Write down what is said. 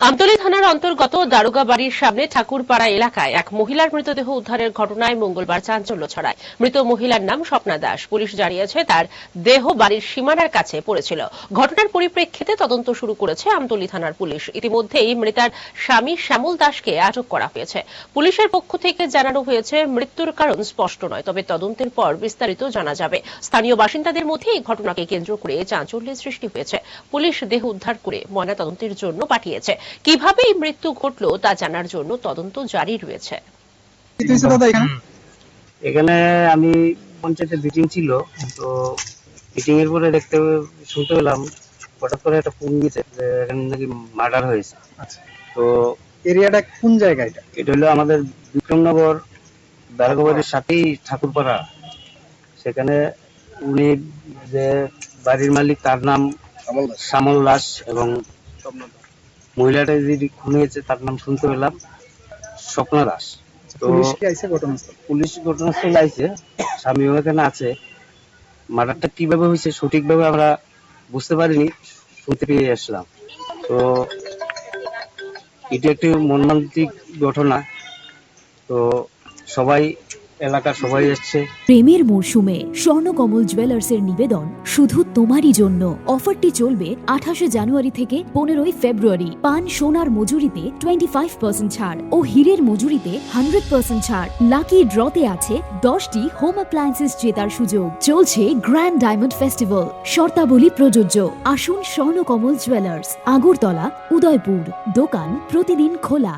আমতলী থানার অন্তর্গত দারোগা বাড়ির সামনে ঠাকুরপাড়া এলাকায় এক মহিলার মৃতদেহ উদ্ধারের ঘটনায় মঙ্গলবার চাঞ্চল্য ছড়ায়। মৃত মহিলার নাম স্বপ্না দাস। পুলিশ জানিয়েছে তার দেহ বাড়ির সীমানার কাছে পড়েছিল। ঘটনার পরিপ্রেক্ষিতে তদন্ত শুরু করেছে আমতলী থানার পুলিশ। ইতিমধ্যেই মৃতার স্বামী শ্যামল দাসকে আটক করা হয়েছে। পুলিশের পক্ষ থেকে জানানো হয়েছে মৃত্যুর কারণ স্পষ্ট নয়, তবে তদন্তের পর বিস্তারিত জানা যাবে। স্থানীয় বাসিন্দাদের মধ্যে এই ঘটনাকে কেন্দ্র করে চাঞ্চল্যের সৃষ্টি হয়েছে। পুলিশ দেহ উদ্ধার করে ময়নাতদন্তের জন্য পাঠিয়েছে। কিভাবে এই মৃত্যু ঘটলো তা জানার জন্য তদন্ত জারি রয়েছে। এখানে আমি পঞ্চায়েতের মিটিং ছিল, তো মিটিং এর পরে শুনতে পেলাম হঠাৎ করে একটা ফোন গেছে যে এখানে নাকি মার্ডার হয়েছে। তো এরিয়াটা কোন জায়গা? এটা হলো আমাদের বিক্রমনগর দারোগাবাড়ির সাথেই ঠাকুরপাড়া। সেখানে উনি যে বাড়ির মালিক তার নাম শ্যামল দাস এবং মহিলাটা যিনি খুন হয়েছে তার নাম শুনতে পেলাম স্বপ্না দাস। তো পুলিশ ঘটনাস্থলে আইছে, স্বামীও এখানে আছে। মার্ডারটা কিভাবে হয়েছে সঠিকভাবে আমরা বুঝতে পারিনি, শুনতে পেয়ে আসলাম। তো এটি একটি মর্মান্তিক ঘটনা। তো এলাকার সবাই এসছে। প্রেমের মরশুমে স্বর্ণকমল জুয়েলার্সের নিবেদন শুধু তোমারই জন্য। অফারটি চলবে 28 জানুয়ারি থেকে 15 ফেব্রুয়ারি। পান সোনার মজুরিতে 25% ছাড় ও হীরের মজুরিতে 100% ছাড়। লাকি ড্রতে আছে 10টি হোম অ্যাপ্লায়েন্সেস জেতার সুযোগ। চলছে গ্র্যান্ড ডায়মন্ড ফেস্টিভ্যাল। শর্তাবলী প্রযোজ্য। আসুন স্বর্ণকমল জুয়েলার্স, আগরতলা, উদয়পুর। দোকান প্রতিদিন খোলা।